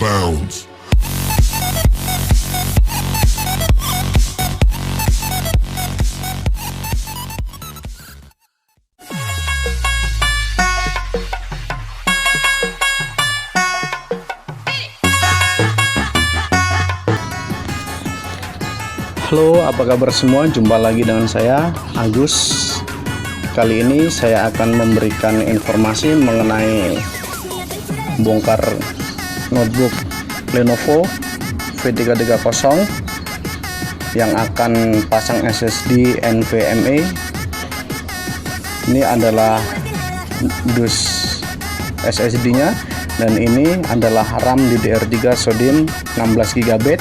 bounds. Halo, apa kabar semua? Jumpa lagi dengan saya, Agus. Kali ini saya akan memberikan informasi mengenai bongkar notebook Lenovo V330 yang akan pasang SSD NVMe. Ini adalah dus SSD-nya, dan ini adalah RAM DDR3 SODIMM 16 GB.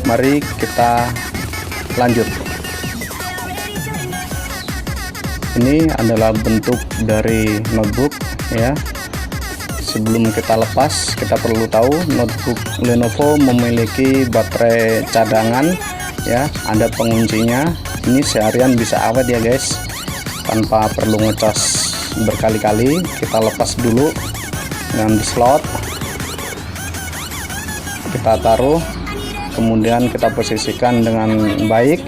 Mari kita lanjut. Ini adalah bentuk dari notebook ya. Sebelum kita lepas, kita perlu tahu notebook Lenovo memiliki baterai cadangan ya, ada penguncinya. Ini seharian bisa awet ya guys, tanpa perlu ngecas berkali-kali. Kita lepas dulu dengan slot, kita taruh, kemudian kita posisikan dengan baik.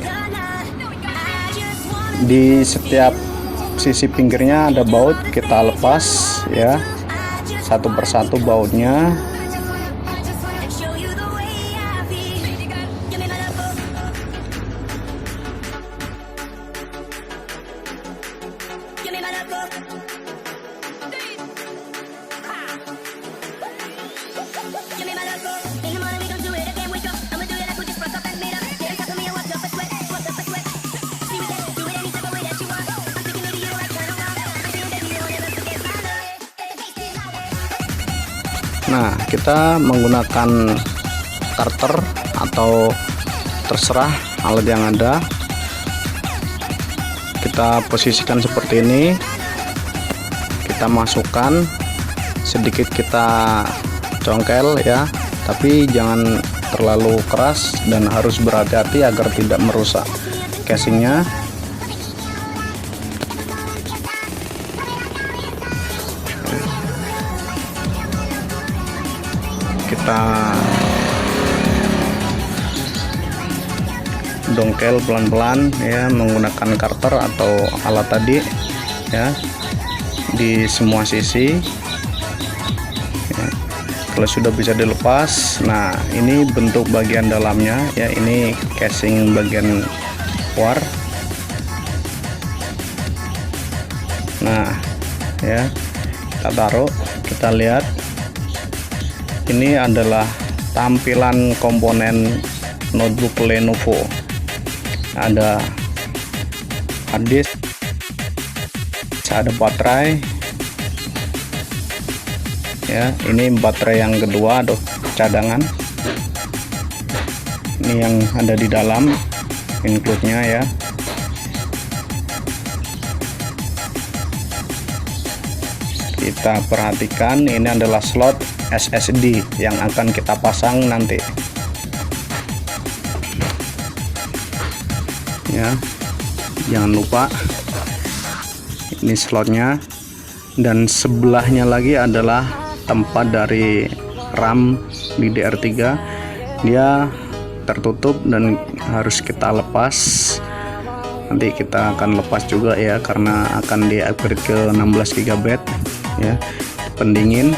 Di setiap sisi pinggirnya ada baut, kita lepas ya satu persatu bautnya. Nah, kita menggunakan starter atau terserah alat yang ada. Kita posisikan seperti ini, kita masukkan sedikit, kita congkel ya, tapi jangan terlalu keras dan harus berhati-hati agar tidak merusak casingnya. Kita dongkel pelan-pelan ya, menggunakan karter atau alat tadi ya, di semua sisi ya. Kalau sudah bisa dilepas, nah ini bentuk bagian dalamnya ya, ini casing bagian luar. Nah ya, kita taruh, kita lihat. Ini adalah tampilan komponen notebook Lenovo. Ada hard disk, ada baterai ya. Ini baterai yang kedua, cadangan. Ini yang ada di dalam, include-nya ya. Kita perhatikan, ini adalah slot SSD yang akan kita pasang nanti ya. Jangan lupa ini slotnya, dan sebelahnya lagi adalah tempat dari RAM DDR3. Dia tertutup dan harus kita lepas. Nanti kita akan lepas juga ya, karena akan di-upgrade ke 16 GB ya, pendingin.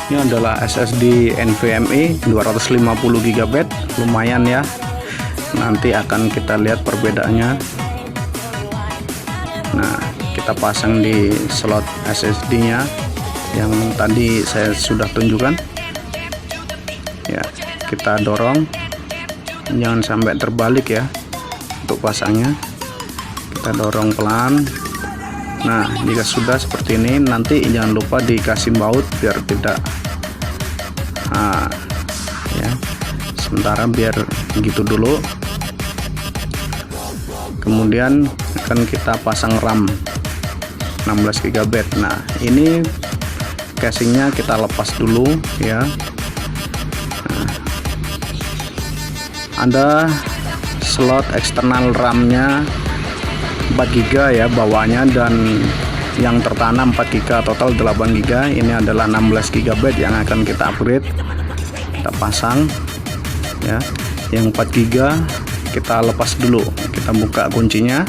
Ini adalah SSD NVMe 250 GB, lumayan ya. Nanti akan kita lihat perbedaannya. Nah, kita pasang di slot SSD-nya yang tadi saya sudah tunjukkan. Ya, kita dorong, jangan sampai terbalik ya untuk pasangnya. Kita dorong pelan. Nah, jika sudah seperti ini, nanti jangan lupa dikasih baut biar tidak ya. Sementara biar gitu dulu. Kemudian akan kita pasang RAM 16 GB. Nah, ini casingnya kita lepas dulu ya. Nah, ada slot eksternal RAM-nya 4 GB ya bawahnya, dan yang tertanam 4 GB, total 8 GB. Ini adalah 16 GB yang akan kita upgrade. Kita pasang ya. Yang 4 GB kita lepas dulu. Kita buka kuncinya.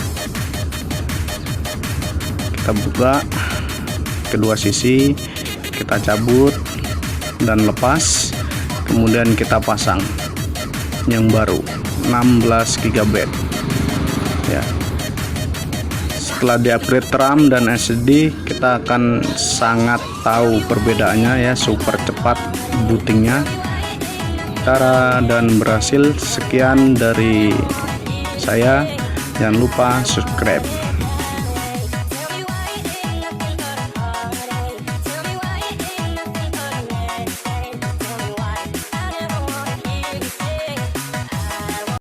Kita buka kedua sisi, kita cabut dan lepas. Kemudian kita pasang yang baru 16 GB ya. Setelah di-upgrade RAM dan SSD, kita akan sangat tahu perbedaannya ya, super cepat bootingnya. Cara dan berhasil. Sekian dari saya, jangan lupa subscribe.